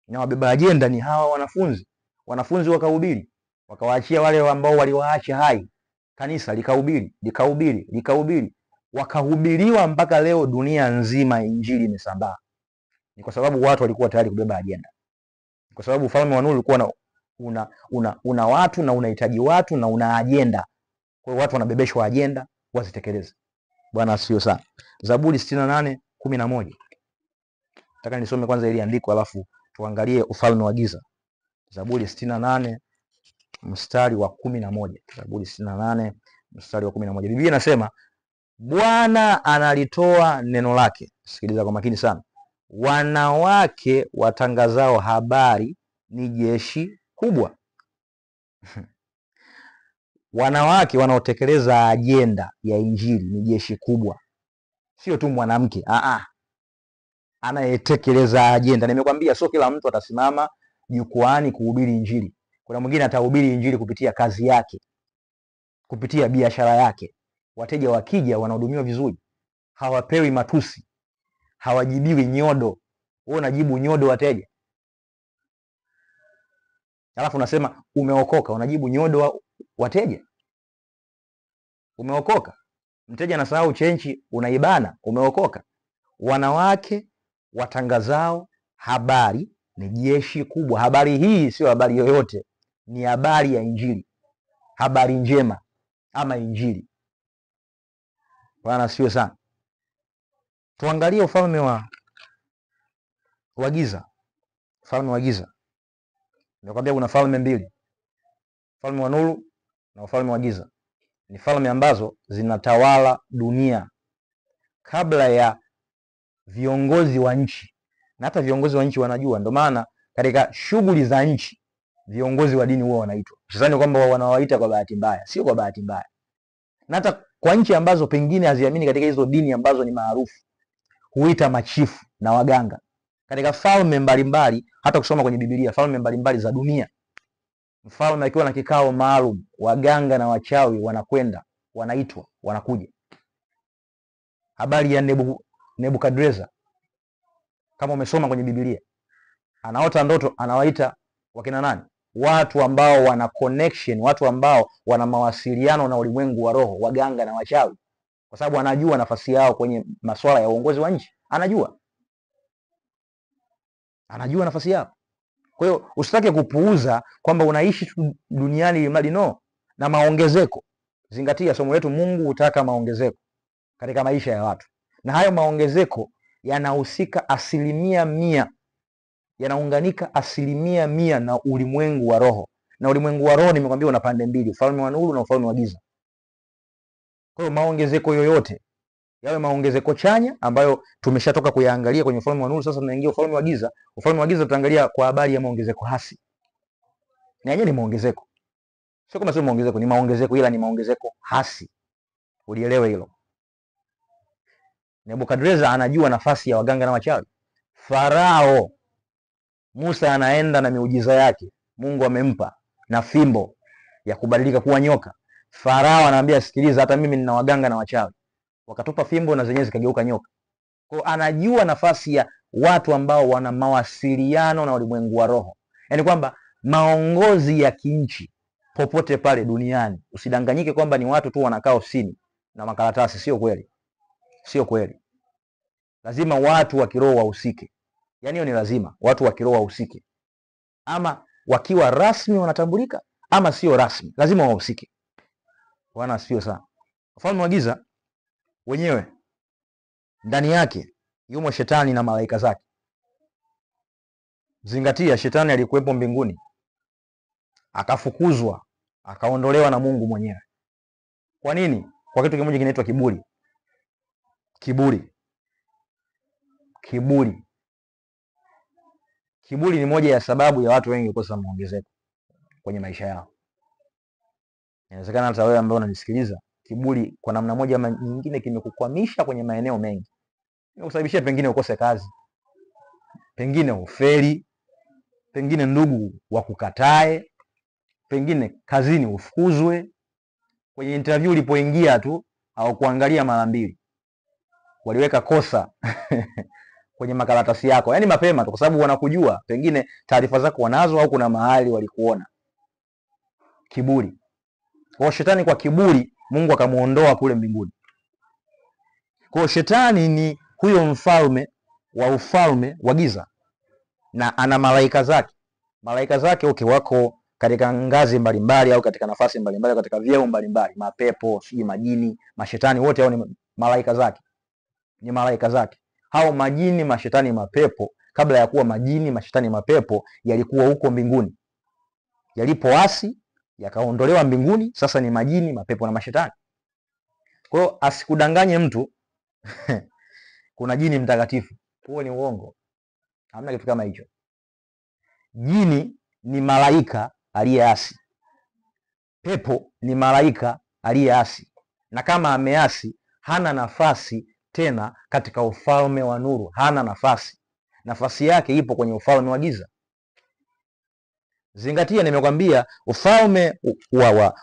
na wabeba ajenda ni hawa wanafunzi. Wanafunzi wakahubiri, wakawaachia wale ambao waliwaacha hai, kanisa likahubiri, wakahubiriwa mpaka leo dunia nzima injili imesambaa. Ni kwa sababu watu walikuwa tayari kubeba ajenda, kwa sababu ufalme wa nuru ulikuwa una watu na unahitaji watu na una ajenda. Kwa hiyo watu wanabebeshwa ajenda wazitekeleze. Bwana asifiwe sana. Zaburi 68:11. Nataka nisome kwanza ile andiko alafu tuangalie ufalme wa giza. Zaburi 68 mstari wa 11. Zaburi 68 mstari wa 11. Biblia inasema Bwana analitoa neno lake. Sikiliza kwa makini sana. Wanawake watangazao habari ni jeshi kubwa. Wanawake wanaotekeleza ajenda ya injili ni jeshi kubwa. Sio tu mwanamke, anayetekeleza ajenda. Nimekwambia sio kila mtu atasimama jukwaani kuhubiri injili. Kuna mwingine atahubiri injili kupitia kazi yake, kupitia biashara yake. Wateja wakija wanahudumiwa vizuri, hawapewi matusi, hawajibiwi nyodo. Wewe unajibu nyodo wateja, alafu unasema umeokoka, unajibu nyodo wateja. Umeokoka? Mteja anasahau chenchi, unaibana. Umeokoka? Wanawake watangazao habari ni jeshi kubwa. Habari hii sio habari yoyote, ni habari ya injili, habari njema ama injili. Bwana asifiwe sana. Tuangalie ufalme wa giza. Ufalme wa giza, nimekwambia kuna falme mbili, ufalme wa nuru na ufalme wa giza. Ni falme ambazo zinatawala dunia kabla ya viongozi wa nchi, na hata viongozi wa nchi wanajua. Ndio maana katika shughuli za nchi viongozi wa dini huwa wanaitwa. Sidhani kwamba wanawaita kwa bahati mbaya, sio kwa bahati mbaya. Na hata kwa nchi ambazo pengine haziamini katika hizo dini ambazo ni maarufu, huita machifu na waganga. Katika falme mbalimbali, hata kusoma kwenye Biblia, falme mbalimbali za dunia, mfalme akiwa na kikao maalum, waganga na wachawi wanakwenda, wanaitwa, wanakuja. Habari ya Nebukadreza, kama umesoma kwenye Biblia, anaota ndoto, anawaita wakina nani? Watu ambao wana connection, watu ambao wana mawasiliano na ulimwengu wa roho, waganga na wachawi, kwa sababu anajua nafasi yao kwenye masuala ya uongozi wa nchi. Anajua nafasi yao. Kwa hiyo usitake kupuuza kwamba unaishi duniani mali no, na maongezeko. Zingatia somo letu, Mungu hutaka maongezeko katika maisha ya watu, na hayo maongezeko yanahusika 100%, yanaunganika 100% na ulimwengu wa roho. Na ulimwengu wa roho nimekwambia una pande mbili, ufalme wa nuru na ufalme wa giza. Kwa hiyo maongezeko yoyote yawe maongezeko chanya ambayo tumeshatoka kuyaangalia kwenye ufalme wa nuru. Sasa tunaingia ufalme wa giza. Ufalme wa giza tutaangalia kwa habari ya maongezeko hasi, na yenyewe ni maongezeko, sio kama sio maongezeko, ni maongezeko, ila ni maongezeko hasi. Ulielewe hilo. Nebukadreza anajua nafasi ya waganga na wachawi. Farao, Musa anaenda na miujiza yake, Mungu amempa na fimbo ya kubadilika kuwa nyoka. Farao anaambia, sikiliza, hata mimi nina waganga na wachawi. Wakatupa fimbo na zenyewe zikageuka nyoka. Kwa anajua nafasi ya watu ambao wana mawasiliano na ulimwengu wa roho. Yaani kwamba maongozi ya kinchi popote pale duniani, usidanganyike kwamba ni watu tu wanakaa ofisini na makaratasi. Sio kweli, sio kweli. Lazima watu wa kiroho wahusike. Yaani hiyo ni lazima, watu wa kiroho wahusike, ama wakiwa rasmi wanatambulika ama sio rasmi, lazima wahusike. Bwana asifiwe sana. Ufalme wa giza wenyewe ndani yake yumo shetani na malaika zake. Zingatia, shetani alikuwepo mbinguni, akafukuzwa, akaondolewa na Mungu mwenyewe. Kwa nini? Kwa kitu kimoja kinaitwa kiburi. Kiburi ni moja ya sababu ya watu wengi kukosa maongezeko kwenye maisha yao. Inawezekana hata wewe ambaye unanisikiliza, kiburi kwa namna moja ama nyingine kimekukwamisha kwenye maeneo mengi. Inakusababishia pengine ukose kazi, pengine ufeli, pengine ndugu wakukatae, pengine kazini ufukuzwe, kwenye interview ulipoingia tu au kuangalia mara mbili. waliweka kosa kwenye makaratasi yako, yaani mapema tu, kwa sababu wanakujua, pengine taarifa zako wanazo, au kuna mahali walikuona. Kiburi. Kwa shetani, kwa kiburi Mungu akamuondoa kule mbinguni. Kwa shetani ni huyo mfalme wa ufalme wa giza, na ana malaika zake. Malaika zake wako katika ngazi mbalimbali, au katika nafasi mbalimbali, katika vyeo mbalimbali, mapepo, sijui majini, mashetani, wote hao ni malaika zake. Ni malaika zake. Hao majini, mashetani, mapepo, kabla ya kuwa majini, mashetani, mapepo, yalikuwa huko mbinguni. Yalipoasi yakaondolewa mbinguni, sasa ni majini, mapepo na mashetani. Kwa hiyo asikudanganye mtu kuna jini mtakatifu. Huo ni uongo. Hamna kitu kama hicho. Jini ni malaika aliyeasi. Pepo ni malaika aliyeasi. Na kama ameasi, hana nafasi tena katika ufalme wa nuru. Hana nafasi. Nafasi yake ipo kwenye ufalme wa giza. Zingatia, nimekwambia ufalme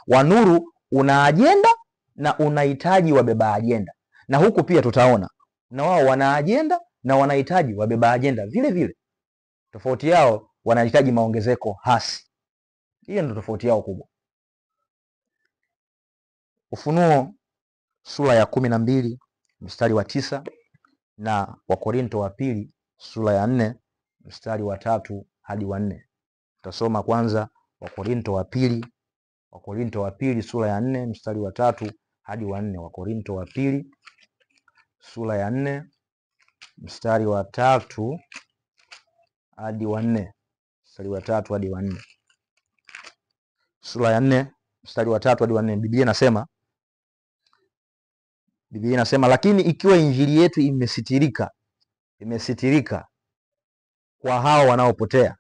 wa nuru una ajenda na unahitaji wabeba ajenda. Na huku pia tutaona na wao wana ajenda na wanahitaji wabeba ajenda vile vile. Tofauti yao, wanahitaji maongezeko hasi. Hiyo ndio tofauti yao kubwa. Ufunuo sura ya 12 mstari wa 9 na Wakorinto wa pili sura ya 4 mstari wa 3 hadi wa 4. Tutasoma kwanza Wakorinto wa pili sura ya 4 mstari wa 3 hadi wa 4. Wakorinto wa pili sura ya 4 mstari wa 3 hadi wa 4. Mstari wa 3 hadi wa 4. Sura ya 4 mstari wa 3 hadi wa 4. Biblia inasema lakini ikiwa injili yetu imesitirika kwa hao wanaopotea,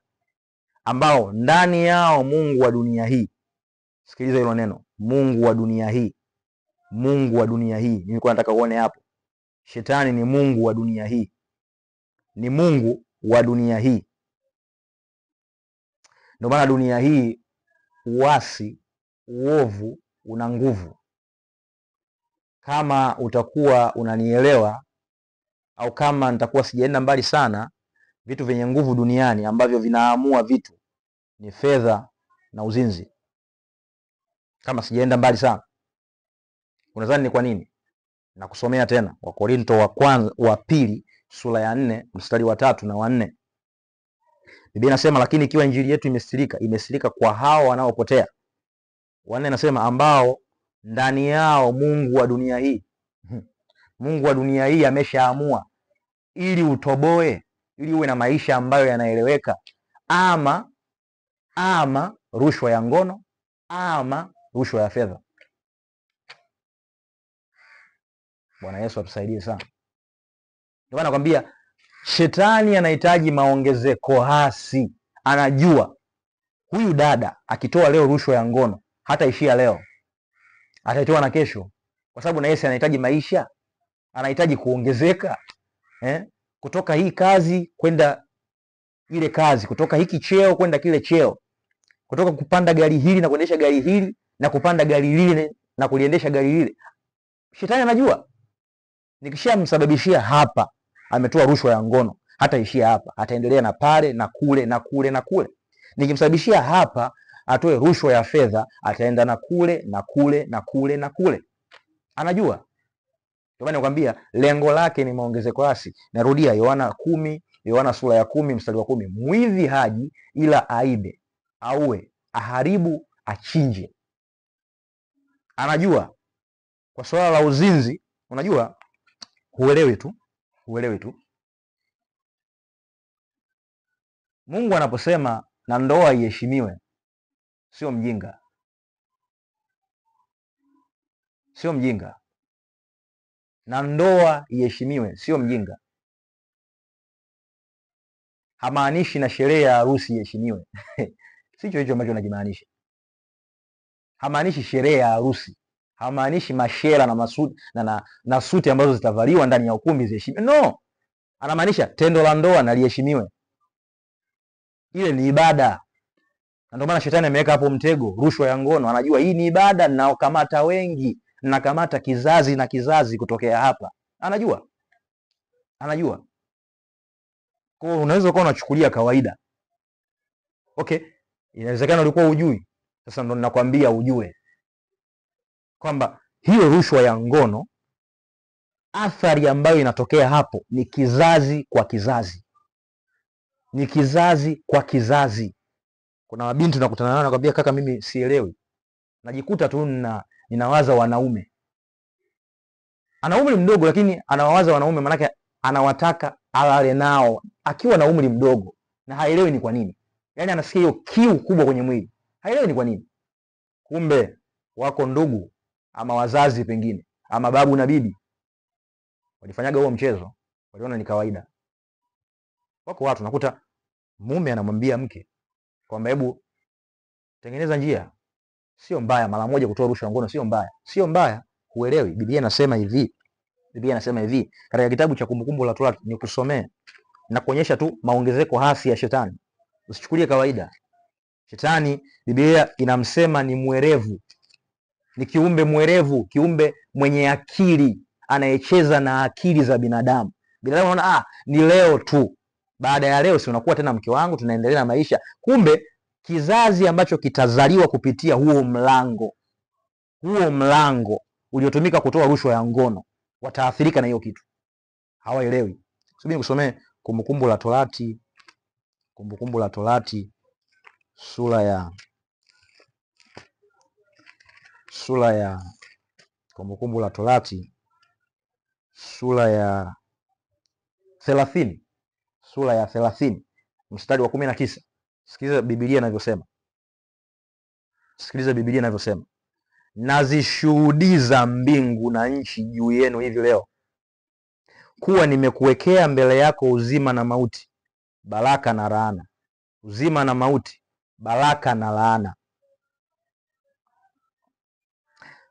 ambao ndani yao mungu wa dunia hii. Sikiliza hilo neno, mungu wa dunia hii. Mungu wa dunia hii. Nilikuwa nataka uone hapo. Shetani ni mungu wa dunia hii. Ni mungu wa dunia hii. Ndio maana dunia hii, uasi, uovu una nguvu. Kama utakuwa unanielewa, au kama nitakuwa sijaenda mbali sana, vitu vyenye nguvu duniani ambavyo vinaamua vitu ni fedha na uzinzi. Kama sijaenda mbali sana. Unadhani ni kwa nini? Na kusomea tena Wakorinto wa pili sura ya 4 mstari wa 3 na wa 4. Biblia inasema lakini ikiwa injili yetu imestirika kwa hao wanaopotea. Wa 4 inasema ambao ndani yao mungu wa dunia hii. Mungu wa dunia hii ameshaamua, ili utoboe, ili uwe na maisha ambayo yanaeleweka, ama rushwa ya ngono, ama rushwa ya fedha. Bwana Yesu atusaidie sana. Ndio maana nakwambia shetani anahitaji maongezeko hasi. Anajua huyu dada akitoa leo rushwa ya ngono, hataishia leo, ataitoa na kesho, kwa sababu na Yesu anahitaji maisha, anahitaji kuongezeka, kutoka hii kazi kwenda ile kazi, kutoka hiki cheo kwenda kile cheo, kutoka kupanda gari hili na kuendesha gari hili na kupanda gari lile na kuliendesha gari lile. Shetani anajua nikishamsababishia hapa, ametoa rushwa ya ngono, hataishia hapa, ataendelea na pale na kule na kule na kule. Nikimsababishia hapa atoe rushwa ya fedha, ataenda na kule na kule na kule na kule. Anajua. Ndio maana nakwambia lengo lake ni maongezeko hasi. Narudia Yohana sura ya 10 mstari wa 10. Mwivi haji ila aibe, auwe, aharibu, achinje. Anajua. Kwa swala la uzinzi, unajua huelewi tu. Mungu anaposema na ndoa iheshimiwe, sio mjinga. Na ndoa iheshimiwe, sio mjinga. Hamaanishi na sherehe ya harusi iheshimiwe. Sicho hicho ambacho anajimaanisha. Hamaanishi sherehe ya harusi. Hamaanishi mashera na masuti na suti ambazo zitavaliwa ndani ya ukumbi ziheshimiwe. No. Anamaanisha tendo la ndoa na liheshimiwe. Ile ni ibada. Na ndio maana shetani ameweka hapo mtego, rushwa ya ngono. Anajua hii ni ibada, na nakamata wengi, nakamata kizazi na kizazi kutokea hapa. Anajua. anajua. Kwa hiyo unaweza kuwa unachukulia kawaida. Okay, inawezekana ulikuwa hujui. Sasa ndo ninakwambia ujue kwamba hiyo rushwa ya ngono, athari ambayo inatokea hapo ni kizazi kwa kizazi, ni kizazi kwa kizazi. Kuna mabinti tunakutana nao, nakwambia kaka, mimi sielewi, najikuta tu ninawaza wanaume. Ana umri mdogo, lakini anawawaza wanaume, manake anawataka alale nao akiwa na umri mdogo, na haelewi ni kwa nini. Yani anasikia hiyo kiu kubwa kwenye mwili, haelewi ni kwa nini. Kumbe wako ndugu ama wazazi pengine ama babu na bibi walifanyaga huo mchezo, waliona ni kawaida. Wako watu nakuta mume anamwambia mke kwamba hebu tengeneza njia, sio mbaya mara moja kutoa rushwa ya ngono, sio mbaya, sio mbaya. Huelewi. Biblia inasema hivi, Biblia inasema hivi katika kitabu cha Kumbukumbu la Torati, ni kusomea na kuonyesha tu maongezeko hasi ya shetani. Usichukulie kawaida. Shetani Biblia inamsema ni mwerevu, ni kiumbe mwerevu, kiumbe mwenye akili, anayecheza na akili za binadamu. Binadamu anaona ni leo tu, baada ya leo si unakuwa tena mke wangu, tunaendelea na maisha. Kumbe kizazi ambacho kitazaliwa kupitia huo mlango uliotumika kutoa rushwa ya ngono wataathirika na hiyo kitu, hawaelewi. Subiri nikusomee Kumbukumbu la Torati, Kumbukumbu la Torati sura ya Kumbukumbu la Torati sura ya 30, sura ya 30 mstari wa 19. Sikiliza Biblia inavyosema, sikiliza Biblia inavyosema: nazishuhudiza mbingu na nchi juu yenu hivi leo, kuwa nimekuwekea mbele yako uzima na mauti, baraka na laana. Uzima na mauti, baraka na laana.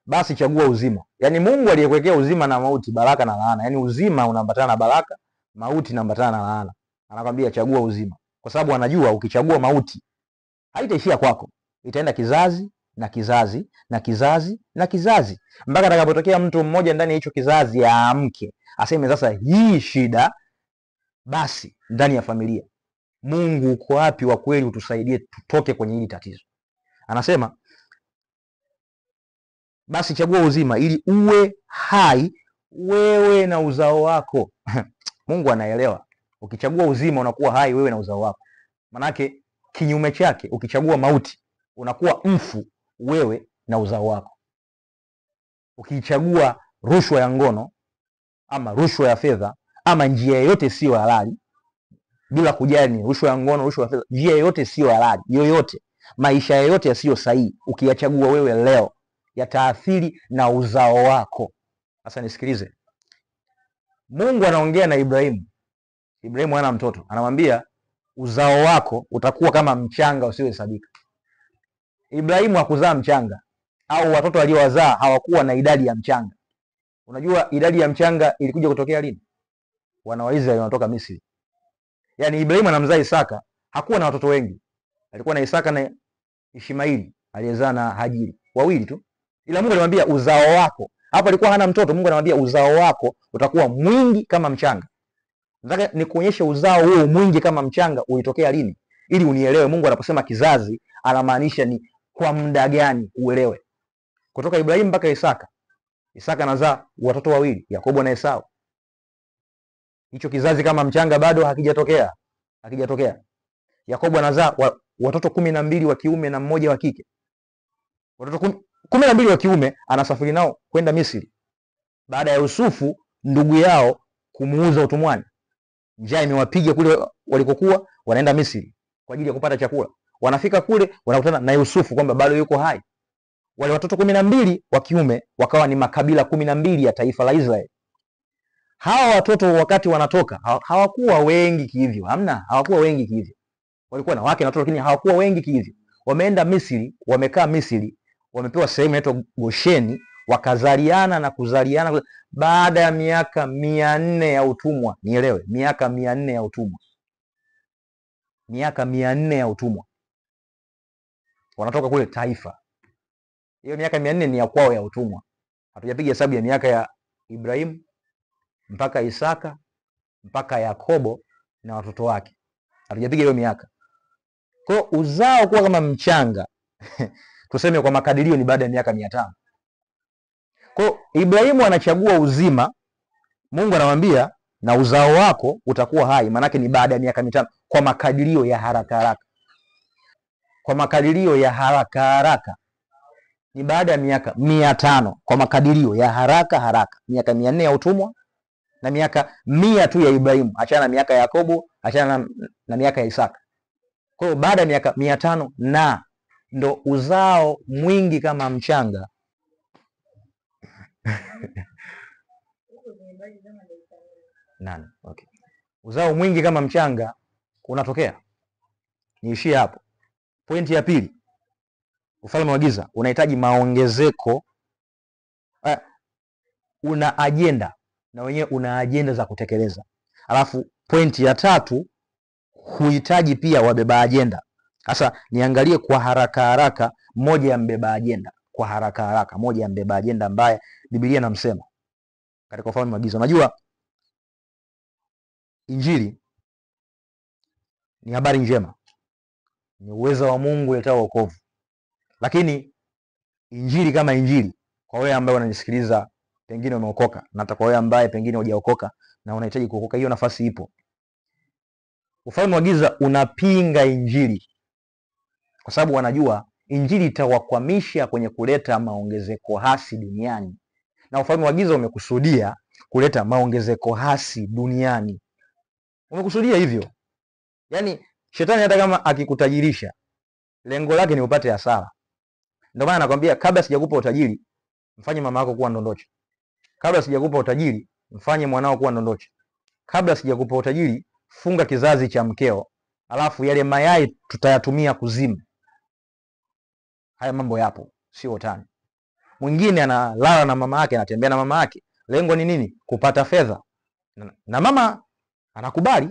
Basi chagua uzima. Yaani Mungu aliyekuwekea uzima na mauti, baraka na laana. Yaani uzima unaambatana na baraka, mauti inaambatana na laana. Anakwambia chagua uzima, kwa sababu anajua ukichagua mauti haitaishia kwako, itaenda kizazi na kizazi na kizazi na kizazi, mpaka atakapotokea mtu mmoja ndani ya hicho kizazi aamke aseme sasa hii shida basi ndani ya familia. Mungu uko wapi wa kweli utusaidie tutoke kwenye hili tatizo? Anasema basi chagua uzima ili uwe hai wewe na uzao wako. Mungu anaelewa. Ukichagua uzima unakuwa hai wewe na uzao wako. Manake kinyume chake, ukichagua mauti unakuwa mfu wewe na uzao wako. Ukichagua rushwa ya ngono ama rushwa ya fedha ama njia yoyote sio halali, bila kujali ni rushwa ya ngono, rushwa ya fedha, njia yoyote sio halali, yoyote, maisha yoyote yasiyo sahihi, ukiyachagua wewe leo yataathiri na uzao wako. Sasa nisikilize. Mungu anaongea na Ibrahimu. Ibrahimu hana mtoto, anamwambia uzao wako utakuwa kama mchanga usiohesabika. Ibrahimu hakuzaa mchanga, au watoto aliowazaa hawakuwa na idadi ya mchanga. Unajua idadi ya mchanga ilikuja kutokea lini? Wana wa Israeli wanatoka Misri. Yaani Ibrahimu anamzaa Isaka, hakuwa na watoto wengi. Alikuwa na Isaka na Ishmaeli aliyezaa na Hajiri, wawili tu. Ila Mungu alimwambia uzao wako. Hapo alikuwa hana mtoto, Mungu anamwambia uzao wako utakuwa mwingi kama mchanga. Nataka nikuonyeshe uzao huo mwingi kama mchanga ulitokea lini, ili unielewe. Mungu anaposema kizazi anamaanisha ni kwa muda gani, uelewe. Kutoka Ibrahimu mpaka Isaka. Isaka anazaa watoto wawili, Yakobo na Esau. Hicho kizazi kama mchanga bado hakijatokea. Yakobo anazaa watoto 12 wa kiume na mmoja wa kike. Watoto 12 wa kiume anasafiri nao kwenda Misri, baada ya Yusufu ndugu yao kumuuza utumwani. Njaa imewapiga kule walikokuwa, wanaenda Misri kwa ajili ya kupata chakula. Wanafika kule wanakutana na Yusufu kwamba bado yuko hai. Wale watoto 12 wa kiume wakawa ni makabila 12 ya taifa la Israeli. Hawa watoto wakati wanatoka hawakuwa wengi kihivyo. Hawakuwa wengi kihivyo. Walikuwa na wake na watoto, lakini hawakuwa wengi kihivyo. Wameenda Misri, wamekaa Misri, wamepewa sehemu inaitwa Gosheni, wakazaliana na kuzaliana baada ya miaka 400 ya utumwa. Nielewe, miaka 400 ya utumwa. Miaka 400 ya utumwa. Wanatoka kule taifa. Hiyo miaka 400 ni ya kwao ya utumwa. Hatujapiga hesabu ya miaka ya Ibrahimu mpaka Isaka mpaka Yakobo na watoto wake, hatujapiga hiyo miaka. Kwa hiyo uzao kuwa kama mchanga tuseme kwa makadirio ni baada ya miaka 500. Kwa hiyo Ibrahimu anachagua uzima, Mungu anamwambia na uzao wako utakuwa hai, maanake ni baada ya miaka 500 kwa makadirio ya haraka haraka. Kwa makadirio ya haraka haraka ni baada ya miaka 500 kwa makadirio ya haraka haraka. Miaka 400 ya utumwa na miaka 100 tu ya Ibrahimu, achana na miaka ya Yakobo, achana na miaka ya Isaka. Kwa hiyo baada ya miaka 500 na ndo uzao mwingi kama mchanga nani? Okay. Uzao mwingi kama mchanga unatokea. Niishie hapo. Pointi ya pili, ufalme wa giza unahitaji maongezeko. Una ajenda na wenyewe una ajenda za kutekeleza. Alafu pointi ya tatu, huhitaji pia wabeba ajenda. Sasa niangalie kwa haraka haraka moja ya mbeba ajenda, kwa haraka haraka moja ya mbeba ajenda ambaye Biblia inamsema katika ufalme wa giza. Unajua Injili ni habari njema, ni uwezo wa Mungu uletao wokovu. Lakini Injili kama Injili, kwa wewe ambaye unanisikiliza pengine umeokoka, na hata kwa wewe ambaye pengine hujaokoka na unahitaji kuokoka, hiyo nafasi ipo. Ufalme wa giza unapinga Injili kwa sababu wanajua Injili itawakwamisha kwenye kuleta maongezeko hasi duniani, na ufalme wa giza umekusudia kuleta maongezeko hasi duniani. Umekusudia hivyo. Yaani shetani hata kama akikutajirisha, lengo lake ni upate hasara. Ndio maana nakwambia, kabla sijakupa utajiri, mfanye mama yako kuwa ndondocha. Kabla sijakupa utajiri, mfanye mwanao kuwa ndondocha. Kabla sijakupa utajiri, funga kizazi cha mkeo, alafu yale mayai tutayatumia kuzimu. Haya mambo yapo, sio utani. Mwingine analala na mama yake, anatembea na mama yake. Lengo ni nini? Kupata fedha. Na mama anakubali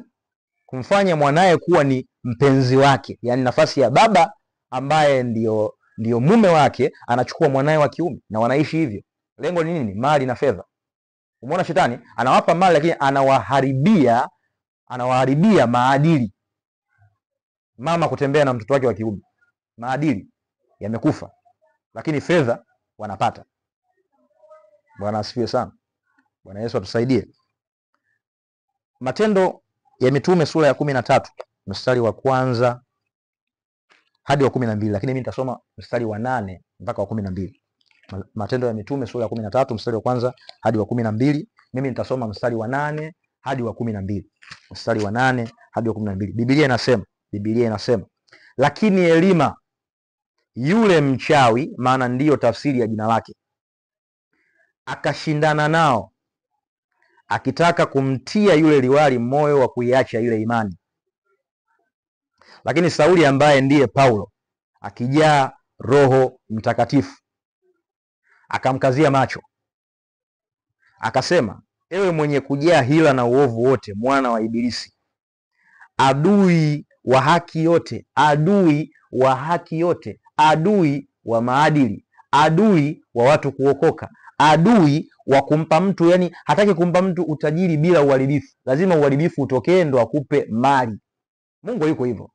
kumfanya mwanaye kuwa ni mpenzi wake, yaani nafasi ya baba ambaye ndio mume wake anachukua mwanaye wa kiume, na wanaishi hivyo. Lengo ni nini? Mali na fedha. Umeona shetani anawapa mali, lakini anawaharibia maadili. Mama kutembea na mtoto wake wa kiume, maadili yamekufa, lakini fedha wanapata. Bwana asifiwe sana. Bwana Yesu atusaidie. Matendo ya Mitume sura ya 13 mstari wa kwanza hadi wa 12, lakini mimi nitasoma mstari wa 8 mpaka wa 12. Matendo ya Mitume sura ya 13 mstari wa kwanza hadi wa 12. Mimi nitasoma mstari wa 8 hadi wa 12. Mstari wa 8 hadi wa 12. Biblia inasema, lakini Elima yule mchawi, maana ndiyo tafsiri ya jina lake, akashindana nao akitaka kumtia yule liwali moyo wa kuiacha ile imani. Lakini Sauli ambaye ndiye Paulo, akijaa Roho Mtakatifu, akamkazia macho akasema, ewe mwenye kujaa hila na uovu wote, mwana wa Ibilisi, adui wa haki yote, adui wa haki yote, adui wa maadili, adui wa watu kuokoka, adui wa kumpa mtu, yani hataki kumpa mtu utajiri bila uharibifu. Lazima uharibifu utokee ndo akupe mali. Mungu yuko hivyo.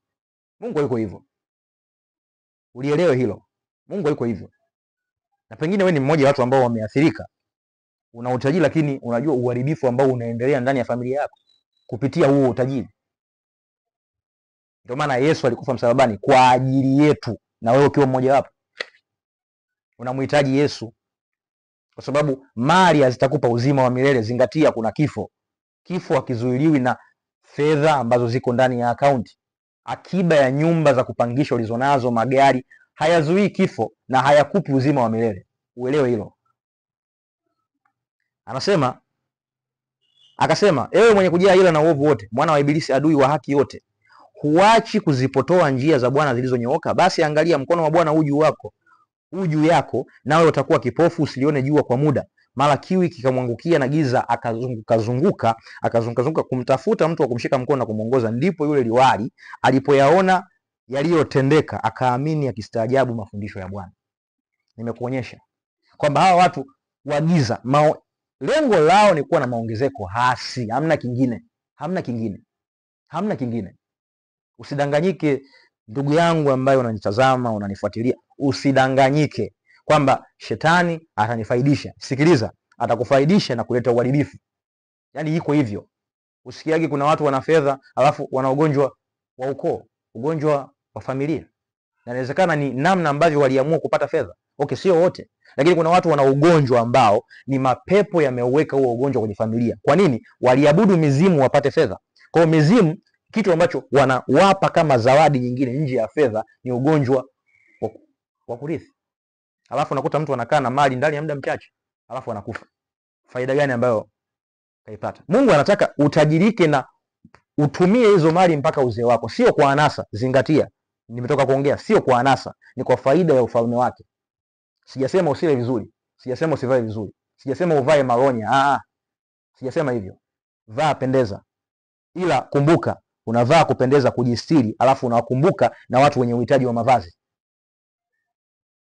Mungu yuko hivyo. Ulielewe hilo. Mungu yuko hivyo. Na pengine wewe ni mmoja wa watu ambao wameathirika. Una utajiri lakini unajua uharibifu ambao unaendelea ndani ya familia yako kupitia huo utajiri. Ndio maana Yesu alikufa msalabani kwa ajili yetu, na wewe ukiwa mmoja wapo unamhitaji Yesu, kwa sababu mali hazitakupa uzima wa milele. Zingatia, kuna kifo. Kifo hakizuiliwi na fedha ambazo ziko ndani ya akaunti. Akiba ya nyumba za kupangisha ulizonazo, magari, hayazuii kifo na hayakupi uzima wa milele. Uelewe hilo. Akasema, ewe mwenye kujaa hila na uovu wote, mwana wa Ibilisi, adui wa haki yote, huachi kuzipotoa njia za Bwana zilizonyooka? Basi angalia, mkono wa Bwana juu yako, nawe utakuwa kipofu usilione jua kwa muda. Mara kiwi kikamwangukia na giza akazunguka kumtafuta mtu wa kumshika mkono na kumuongoza. Ndipo yule liwali alipoyaona yaliyotendeka akaamini, akistaajabu mafundisho ya Bwana. Nimekuonyesha kwamba hawa watu wa giza lengo lao ni kuwa na maongezeko hasi, hamna kingine. hamna kingine, hamna kingine. Usidanganyike ndugu yangu ambaye unanitazama, unanifuatilia, usidanganyike kwamba shetani atanifaidisha. Sikiliza, atakufaidisha na kuleta uharibifu. Yaani iko hivyo. Usikiage kuna watu wana fedha alafu wana ugonjwa wa ukoo, ugonjwa wa familia. Na inawezekana ni namna ambavyo waliamua kupata fedha. Okay, sio wote. Lakini kuna watu wana ugonjwa ambao ni mapepo yameuweka huo ugonjwa kwenye familia. Kwa nini? Waliabudu mizimu wapate fedha. Kwa hiyo mizimu, kitu ambacho wanawapa kama zawadi nyingine nje ya fedha ni ugonjwa wa kurithi. Alafu unakuta mtu anakaa na mali ndani ya muda mchache, alafu anakufa. Faida gani ambayo kaipata? Mungu anataka utajirike na utumie hizo mali mpaka uzee wako, sio kwa anasa. Zingatia, nimetoka kuongea, sio kwa anasa, ni kwa faida ya ufalme wake. Sijasema usile vizuri, sijasema usivae vizuri, sijasema uvae maronya. Sijasema hivyo. Vaa pendeza. Ila kumbuka, unavaa kupendeza, kujistiri, alafu unawakumbuka na watu wenye uhitaji wa mavazi.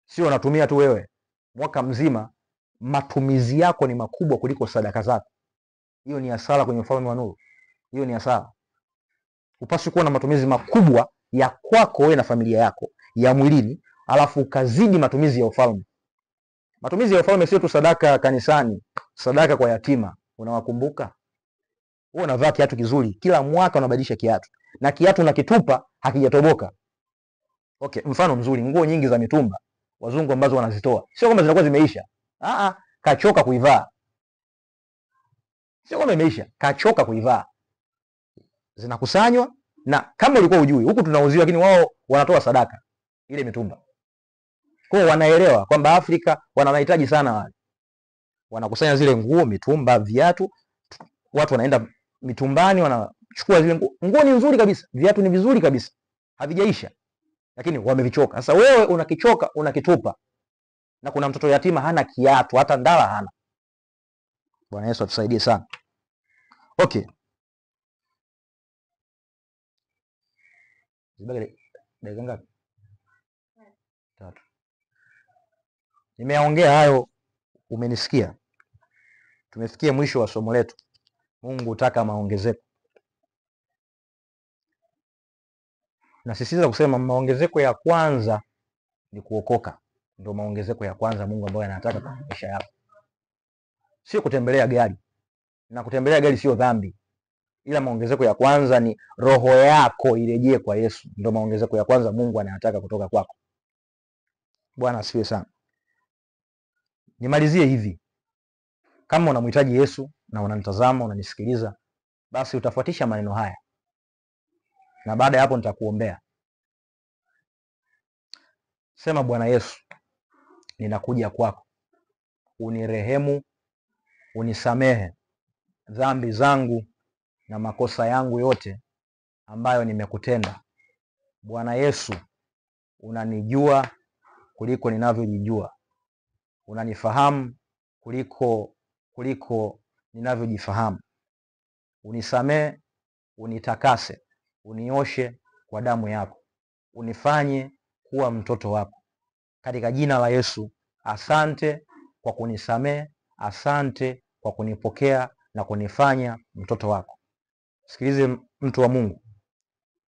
Sio unatumia tu wewe. Mwaka mzima matumizi yako ni makubwa kuliko sadaka zako. Hiyo ni hasara kwenye ufalme wa nuru. Hiyo ni hasara. Upaswi kuwa na matumizi makubwa ya kwako wewe na familia yako ya mwilini, alafu ukazidi matumizi ya ufalme. Matumizi ya ufalme sio tu sadaka kanisani, sadaka kwa yatima. Unawakumbuka? Wewe unavaa kiatu kizuri, kila mwaka unabadilisha kiatu. Na kiatu unakitupa hakijatoboka. Okay, mfano mzuri, nguo nyingi za mitumba wazungu ambazo wanazitoa, sio kwamba zinakuwa zimeisha. Kachoka kuivaa. Sio kwamba imeisha, kachoka kuivaa. Zinakusanywa, na kama ulikuwa hujui, huku tunauziwa, lakini wao wanatoa sadaka ile mitumba. Kwa hiyo wanaelewa kwamba Afrika wanahitaji sana wale. Wanakusanya zile nguo, mitumba, viatu. Watu wanaenda mitumbani, wanachukua zile nguo. Nguo ni nzuri kabisa, viatu ni vizuri kabisa, havijaisha, lakini wamevichoka. Sasa wewe unakichoka, unakitupa. Na kuna mtoto yatima hana kiatu, hata ndala hana. Bwana Yesu atusaidie sana. Okay. Zibaki dakika ngapi? 3. Nimeongea hayo, umenisikia. Tumefikia mwisho wa somo letu. Mungu hutaka maongezeko. Nasisitiza kusema maongezeko ya kwanza ni kuokoka. Ndio maongezeko ya kwanza Mungu ambaye anataka kwa maisha yako. Sio kutembelea gari. Na kutembelea gari sio dhambi. Ila maongezeko ya kwanza ni roho yako irejee kwa Yesu. Ndio maongezeko ya kwanza Mungu anayataka kutoka kwako. Bwana asifiwe sana. Nimalizie hivi. Kama unamhitaji Yesu na unanitazama, unanisikiliza, basi utafuatisha maneno haya. Na baada ya hapo nitakuombea. Sema, Bwana Yesu, ninakuja kwako. Unirehemu, unisamehe dhambi zangu na makosa yangu yote ambayo nimekutenda. Bwana Yesu, unanijua kuliko ninavyojijua. Unanifahamu kuliko ninavyojifahamu. Unisamehe, unitakase, unioshe kwa damu yako. Unifanye kuwa mtoto wako. Katika jina la Yesu, asante kwa kunisamehe, asante kwa kunipokea na kunifanya mtoto wako. Sikilize mtu wa Mungu.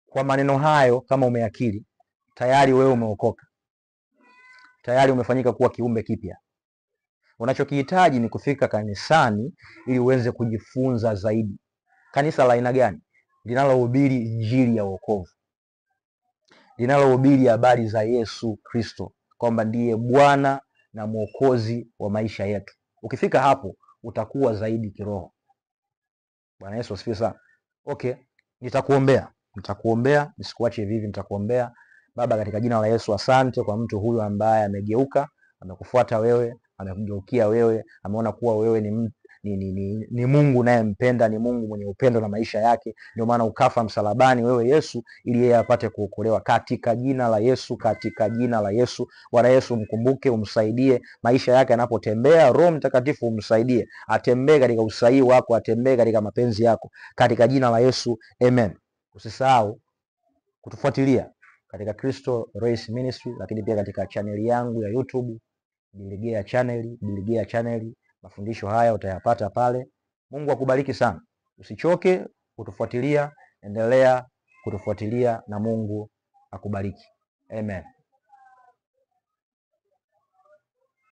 Kwa maneno hayo, kama umeakili, tayari wewe umeokoka. Tayari umefanyika kuwa kiumbe kipya. Unachokihitaji ni kufika kanisani ili uweze kujifunza zaidi. Kanisa la aina gani? Linalohubiri injili ya wokovu. Linalohubiri habari za Yesu Kristo kwamba ndiye Bwana na Mwokozi wa maisha yetu. Ukifika hapo utakuwa zaidi kiroho. Bwana Yesu asifiwe sana. Okay, nitakuombea, nisikuache hivi, nitakuombea. Baba, katika jina la Yesu, asante kwa mtu huyu ambaye amegeuka, amekufuata wewe, amekugeukia wewe, ameona kuwa wewe ni Mungu naye mpenda, ni Mungu mwenye upendo na maisha yake. Ndio maana ukafa msalabani wewe Yesu, ili yeye apate kuokolewa. Katika jina la Yesu, katika jina la Yesu. Bwana Yesu, mkumbuke, umsaidie maisha yake anapotembea. Roho Mtakatifu umsaidie, atembee katika usahihi wako, atembee katika mapenzi yako, katika jina la Yesu, amen. Usisahau kutufuatilia katika Kristo Race Ministry, lakini pia katika chaneli yangu ya YouTube Biligea Channel. Mafundisho haya utayapata pale. Mungu akubariki sana. Usichoke, kutufuatilia, endelea kutufuatilia na Mungu akubariki. Amen.